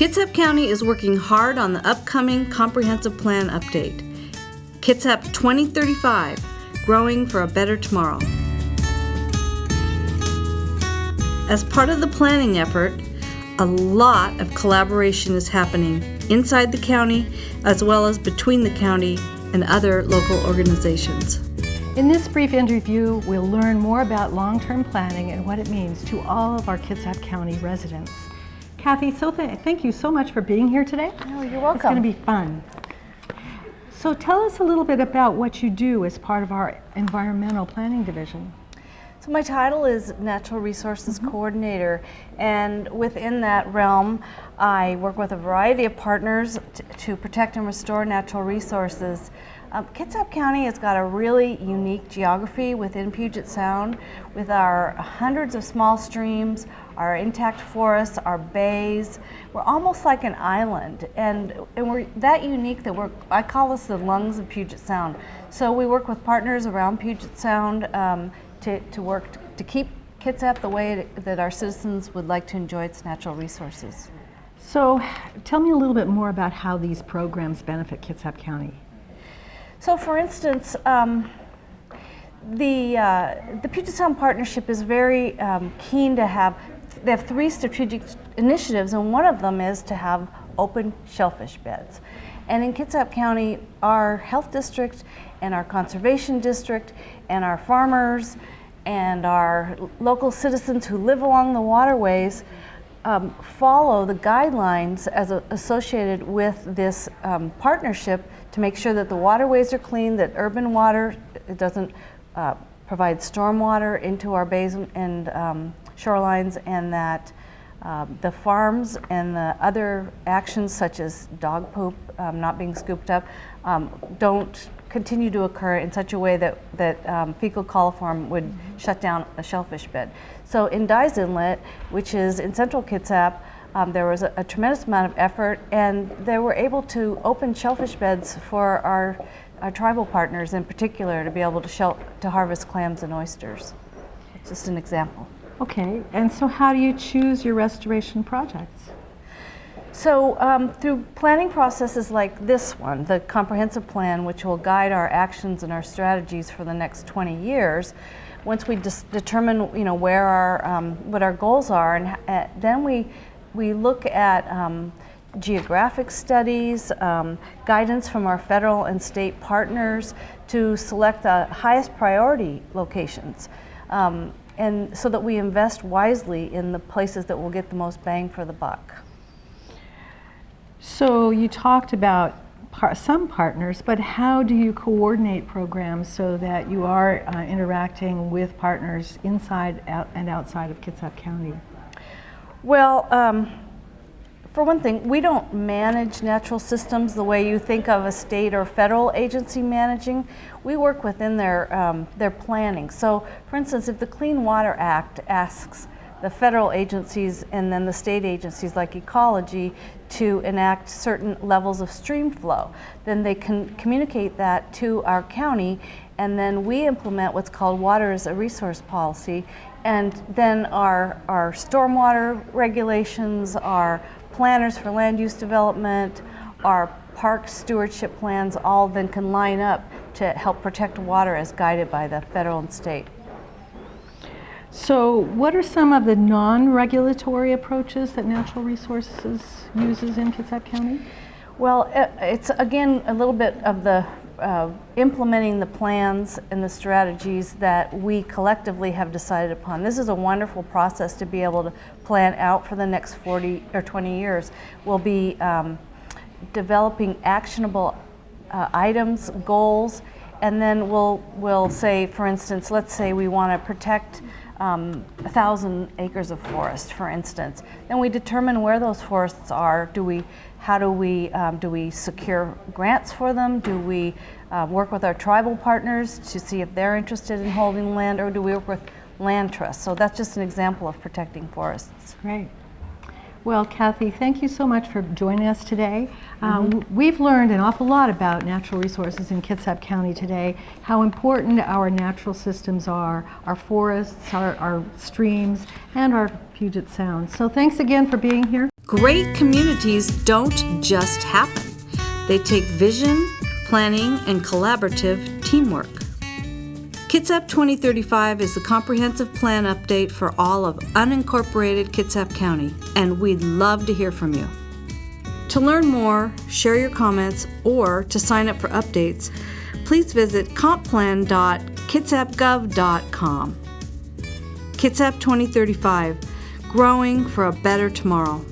Kitsap County is working hard on the upcoming Comprehensive Plan update. Kitsap 2035, Growing for a Better Tomorrow. As part of the planning effort, a lot of collaboration is happening inside the county as well as between the county and other local organizations. In this brief interview, we'll learn more about long-term planning and what it means to all of our Kitsap County residents. Kathy, thank you so much for being here today. Oh, you're welcome. It's going to be fun. So tell us a little bit about what you do as part of our Environmental Planning Division. So my title is Natural Resources Coordinator, and within that realm, I work with a variety of partners to protect and restore natural resources. Kitsap County has got a really unique geography within Puget Sound with our hundreds of small streams, our intact forests, our bays. We're almost like an island, and we're that unique that I call us the lungs of Puget Sound. So we work with partners around Puget Sound to work to keep Kitsap the way that our citizens would like to enjoy its natural resources. So tell me a little bit more about how these programs benefit Kitsap County. So for instance, the Puget Sound Partnership is very keen to they have 3 strategic initiatives, and one of them is to have open shellfish beds. And in Kitsap County, our health district and our conservation district and our farmers and our local citizens who live along the waterways follow the guidelines associated with this partnership to make sure that the waterways are clean, that urban water doesn't provide stormwater into our bays and shorelines, and that the farms and the other actions such as dog poop not being scooped up don't continue to occur in such a way that fecal coliform would shut down a shellfish bed. So in Dyes Inlet, which is in central Kitsap, there was a tremendous amount of effort, and they were able to open shellfish beds for our tribal partners in particular to be able to harvest clams and oysters. It's just an example. Okay, and so how do you choose your restoration projects? So through planning processes like this one, the comprehensive plan, which will guide our actions and our strategies for the next 20 years, once we determine where what our goals are, and then we look at geographic studies, guidance from our federal and state partners to select the highest priority locations. And so that we invest wisely in the places that will get the most bang for the buck. So you talked about some partners, but how do you coordinate programs so that you are interacting with partners inside and outside of Kitsap County? Well, for one thing, we don't manage natural systems the way you think of a state or federal agency managing. We work within their planning. So, for instance, if the Clean Water Act asks the federal agencies and then the state agencies like ecology to enact certain levels of stream flow, then they can communicate that to our county, and then we implement what's called water as a resource policy, and then our stormwater regulations, our planners for land use development, our park stewardship plans all then can line up to help protect water as guided by the federal and state. So what are some of the non-regulatory approaches that Natural Resources uses in Kitsap County? Well, it's again a little bit of the implementing the plans and the strategies that we collectively have decided upon. This is a wonderful process to be able to plan out for the next 40 or 20 years. We'll be developing actionable items, goals, and then we'll say, for instance, let's say we want to protect 1,000 acres of forest, for instance. Then we determine where those forests are. Do we secure grants for them? Do we work with our tribal partners to see if they're interested in holding land, or do we work with land trusts? So that's just an example of protecting forests. Great. Well, Kathy, thank you so much for joining us today. We've learned an awful lot about natural resources in Kitsap County today, how important our natural systems are, our forests, our streams, and our Puget Sound. So thanks again for being here. Great communities don't just happen. They take vision, planning, and collaborative teamwork. Kitsap 2035 is the comprehensive plan update for all of unincorporated Kitsap County, and we'd love to hear from you. To learn more, share your comments, or to sign up for updates, please visit compplan.kitsapgov.com. Kitsap 2035, growing for a better tomorrow.